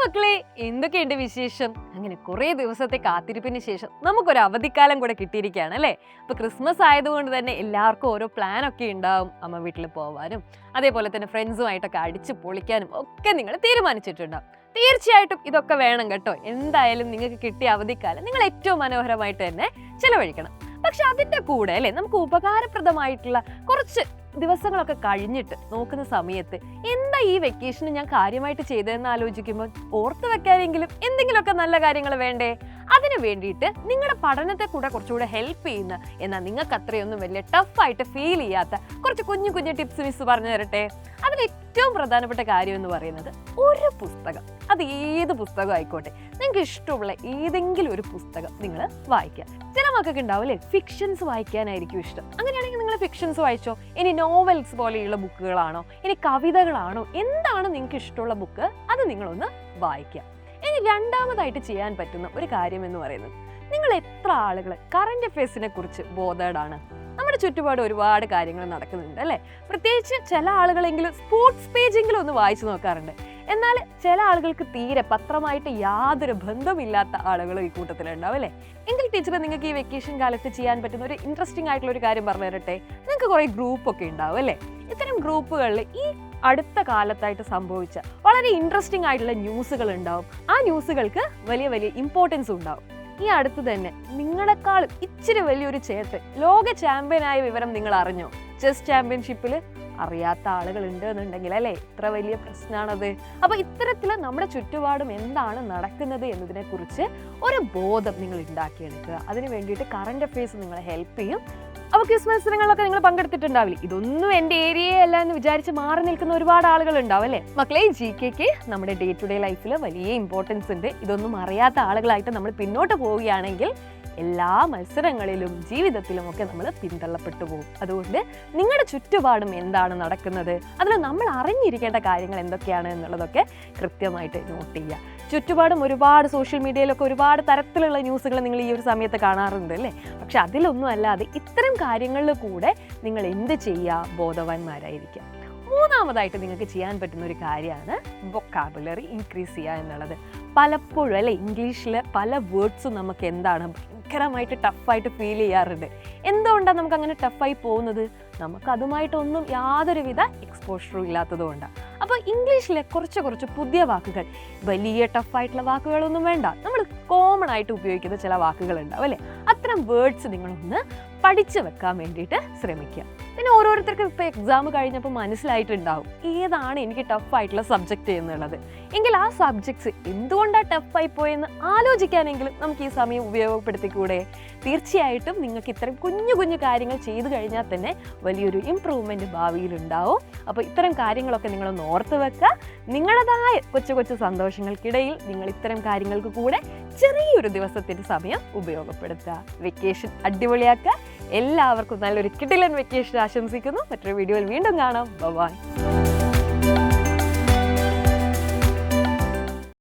മക്കളെ, എന്തൊക്കെയുണ്ട് വിശേഷം? അങ്ങനെ കുറെ ദിവസത്തെ കാത്തിരിപ്പിന് ശേഷം നമുക്കൊരു അവധിക്കാലം കൂടെ കിട്ടിയിരിക്കുകയാണ് അല്ലേ? അപ്പൊ ക്രിസ്മസ് ആയതുകൊണ്ട് തന്നെ എല്ലാവർക്കും ഓരോ പ്ലാൻ ഒക്കെ ഉണ്ടാവും. അമ്മ വീട്ടിൽ പോവാനും അതേപോലെ തന്നെ ഫ്രണ്ട്സുമായിട്ടൊക്കെ അടിച്ചു പൊളിക്കാനും ഒക്കെ നിങ്ങൾ തീരുമാനിച്ചിട്ടുണ്ടാവും. തീർച്ചയായിട്ടും ഇതൊക്കെ വേണം കേട്ടോ. എന്തായാലും നിങ്ങൾക്ക് കിട്ടിയ അവധിക്കാലം നിങ്ങൾ ഏറ്റവും മനോഹരമായിട്ട് തന്നെ ചെലവഴിക്കണം. പക്ഷെ അതിന്റെ കൂടെ അല്ലേ, നമുക്ക് ഉപകാരപ്രദമായിട്ടുള്ള കുറച്ച് ദിവസങ്ങളൊക്കെ കഴിഞ്ഞിട്ട് നോക്കുന്ന സമയത്ത് എന്താ ഈ വെക്കേഷന് ഞാൻ കാര്യമായിട്ട് ചെയ്തതെന്ന് ആലോചിക്കുമ്പോൾ ഓർത്ത് വെക്കാനെങ്കിലും എന്തെങ്കിലുമൊക്കെ നല്ല കാര്യങ്ങൾ വേണ്ടേ? അതിനു വേണ്ടിയിട്ട് നിങ്ങളുടെ പഠനത്തെ കൂടെ കുറച്ചുകൂടെ ഹെൽപ്പ് ചെയ്യുന്ന, എന്നാൽ നിങ്ങൾക്ക് അത്രയൊന്നും വലിയ ടഫായിട്ട് ഫീൽ ചെയ്യാത്ത കുറച്ച് കുഞ്ഞു കുഞ്ഞു ടിപ്സ് മിസ് പറഞ്ഞു തരട്ടെ. അതിൽ ഏറ്റവും പ്രധാനപ്പെട്ട കാര്യം എന്ന് പറയുന്നത് ഒരു പുസ്തകം, അത് ഏത് പുസ്തകം ആയിക്കോട്ടെ, നിങ്ങൾക്ക് ഇഷ്ടമുള്ള ഏതെങ്കിലും ഒരു പുസ്തകം നിങ്ങൾ വായിക്കുക. ചില മക്കൾക്ക് ഉണ്ടാവില്ലേ ഫിക്ഷൻസ് വായിക്കാനായിരിക്കും ഇഷ്ടം. അങ്ങനെയാണെങ്കിൽ നിങ്ങൾ ഫിക്ഷൻസ് വായിച്ചോ. ഇനി നോവൽസ് പോലെയുള്ള ബുക്കുകളാണോ, ഇനി കവിതകളാണോ, എന്താണ് നിങ്ങൾക്ക് ഇഷ്ടമുള്ള ബുക്ക് അത് നിങ്ങളൊന്ന് വായിക്കുക. ഇനി രണ്ടാമതായിട്ട് ചെയ്യാൻ പറ്റുന്ന ഒരു കാര്യം എന്ന് പറയുന്നത്, നിങ്ങൾ എത്ര ആളുകൾ കറന്റ് അഫയേഴ്സിനെ കുറിച്ച് ബോധേഡാണ്? നമ്മുടെ ചുറ്റുപാട് ഒരുപാട് കാര്യങ്ങൾ നടക്കുന്നുണ്ട് അല്ലേ? പ്രത്യേകിച്ച് ചില ആളുകളെങ്കിലും സ്പോർട്സ് പേജെങ്കിലും ഒന്ന് വായിച്ചു നോക്കാറുണ്ട്. എന്നാൽ ചില ആളുകൾക്ക് തീരെ പത്രമായിട്ട് യാതൊരു ബന്ധമില്ലാത്ത ആളുകളും ഈ കൂട്ടത്തിലുണ്ടാവും അല്ലേ? എങ്കിൽ ടീച്ചർ നിങ്ങൾക്ക് ഈ വെക്കേഷൻ കാലത്ത് ചെയ്യാൻ പറ്റുന്ന ഒരു ഇൻട്രസ്റ്റിംഗ് ആയിട്ടുള്ള ഒരു കാര്യം പറഞ്ഞു തരട്ടെ. നിങ്ങൾക്ക് കുറേ ഗ്രൂപ്പൊക്കെ ഉണ്ടാവും അല്ലേ? ഇത്തരം ഗ്രൂപ്പുകളിൽ ഈ അടുത്ത കാലത്തായിട്ട് സംഭവിച്ച വളരെ ഇൻട്രസ്റ്റിംഗ് ആയിട്ടുള്ള ന്യൂസുകൾ ഉണ്ടാവും. ആ ന്യൂസുകൾക്ക് വലിയ വലിയ ഇമ്പോർട്ടൻസ് ഉണ്ടാവും. ഈ അടുത്ത് തന്നെ നിങ്ങളെക്കാളും ഇച്ചിരി വലിയൊരു ചേട്ടൻ ലോക ചാമ്പ്യനായ വിവരം നിങ്ങൾ അറിഞ്ഞോ? ചെസ് ചാമ്പ്യൻഷിപ്പിൽ അറിയാത്ത ആളുകൾ ഉണ്ട് എന്നുണ്ടെങ്കിൽ അല്ലേ, ഇത്ര വലിയ പ്രശ്നമാണത്. അപ്പൊ ഇത്തരത്തിൽ നമ്മുടെ ചുറ്റുപാടും എന്താണ് നടക്കുന്നത് എന്നതിനെ കുറിച്ച് ഒരു ബോധം നിങ്ങൾ ഉണ്ടാക്കിയെടുക്കുക. അതിന് വേണ്ടിയിട്ട് കറന്റ് അഫയേഴ്സ് നിങ്ങളെ ഹെൽപ്പ് ചെയ്യും. അപ്പൊ ക്വിസ് മത്സരങ്ങളിലൊക്കെ നിങ്ങൾ പങ്കെടുത്തിട്ടുണ്ടാവില്ലേ? ഇതൊന്നും എന്റെ ഏരിയയല്ല എന്ന് വിചാരിച്ച് മാറി നിൽക്കുന്ന ഒരുപാട് ആളുകൾ ഉണ്ടാവും അല്ലേ? മക്കളെ, GK നമ്മുടെ ഡേ ടു ഡേ ലൈഫിൽ വലിയ ഇമ്പോർട്ടൻസ് ഉണ്ട്. ഇതൊന്നും അറിയാത്ത ആളുകളായിട്ട് നമ്മൾ പിന്നോട്ട് പോവുകയാണെങ്കിൽ എല്ലാ മത്സരങ്ങളിലും ജീവിതത്തിലും ഒക്കെ നമ്മൾ പിന്തള്ളപ്പെട്ടു പോകും. അതുകൊണ്ട് നിങ്ങളുടെ ചുറ്റുപാടും എന്താണ് നടക്കുന്നത്, അതിൽ നമ്മൾ അറിഞ്ഞിരിക്കേണ്ട കാര്യങ്ങൾ എന്തൊക്കെയാണ് എന്നുള്ളതൊക്കെ കൃത്യമായിട്ട് നോട്ട് ചെയ്യുക. ചുറ്റുപാടും ഒരുപാട് സോഷ്യൽ മീഡിയയിലൊക്കെ ഒരുപാട് തരത്തിലുള്ള ന്യൂസുകൾ നിങ്ങൾ ഈ ഒരു സമയത്ത് കാണാറുണ്ട് അല്ലേ? പക്ഷെ അതിലൊന്നും അല്ലാതെ ഇത്തരം കാര്യങ്ങളിൽ കൂടെ നിങ്ങൾ എന്ത് ചെയ്യുക? ബോധവാന്മാരായിരിക്കുക. മൂന്നാമതായിട്ട് നിങ്ങൾക്ക് ചെയ്യാൻ പറ്റുന്ന ഒരു കാര്യമാണ് വൊക്കാബുലറി ഇൻക്രീസ് ചെയ്യുക എന്നുള്ളത്. പലപ്പോഴും അല്ലെ, ഇംഗ്ലീഷിൽ പല വേർഡ്സും നമുക്ക് എന്താണ് ഭയങ്കരമായിട്ട് ടഫായിട്ട് ഫീൽ ചെയ്യാറുണ്ട്. എന്തുകൊണ്ടാണ് നമുക്ക് അങ്ങനെ ടഫായി പോകുന്നത്? നമുക്ക് അതുമായിട്ടൊന്നും യാതൊരുവിധ എക്സ്പോഷറും ഇല്ലാത്തത് കൊണ്ടാണ്. അപ്പോൾ ഇംഗ്ലീഷിലെ കുറച്ച് പുതിയ വാക്കുകൾ, വലിയ ടഫായിട്ടുള്ള വാക്കുകളൊന്നും വേണ്ട, നമ്മൾ കോമൺ ആയിട്ട് ഉപയോഗിക്കുന്ന ചില വാക്കുകൾ ഉണ്ടാവും അല്ലേ? അത്തരം വേർഡ്സ് നിങ്ങളൊന്ന് പഠിച്ചു വെക്കാൻ വേണ്ടിയിട്ട് ശ്രമിക്കുക. പിന്നെ ഓരോരുത്തർക്കും ഇപ്പോൾ എക്സാം കഴിഞ്ഞപ്പോൾ മനസ്സിലായിട്ടുണ്ടാവും ഏതാണ് എനിക്ക് ടഫായിട്ടുള്ള സബ്ജക്റ്റ് എന്നുള്ളത്. എങ്കിൽ ആ സബ്ജക്ട്സ് എന്തുകൊണ്ടാണ് ടഫായി പോയെന്ന് ആലോചിക്കാനെങ്കിലും നമുക്ക് ഈ സമയം ഉപയോഗപ്പെടുത്തിക്കൂടെ? തീർച്ചയായിട്ടും നിങ്ങൾക്ക് ഇത്തരം കുഞ്ഞു കുഞ്ഞു കാര്യങ്ങൾ ചെയ്തു കഴിഞ്ഞാൽ തന്നെ വലിയൊരു ഇമ്പ്രൂവ്മെൻറ്റ് ഭാവിയിൽ ഉണ്ടാവും. അപ്പോൾ ഇത്തരം കാര്യങ്ങളൊക്കെ നിങ്ങളൊന്ന് ഓർത്ത് വെക്കുക. നിങ്ങളുടേതായ കൊച്ചു സന്തോഷങ്ങൾക്കിടയിൽ നിങ്ങൾ ഇത്തരം കാര്യങ്ങൾക്ക് കൂടെ ചെറിയൊരു ദിവസത്തിൻ്റെ സമയം ഉപയോഗപ്പെടുത്തുക. വെക്കേഷൻ അടിപൊളിയാക്കുക. എല്ലാവർക്കും നല്ലൊരു കിടിലൻ വെക്കേഷൻ ആശംസിക്കുന്നു. മറ്റൊരു വീഡിയോയിൽ വീണ്ടും കാണാം. ബൈ.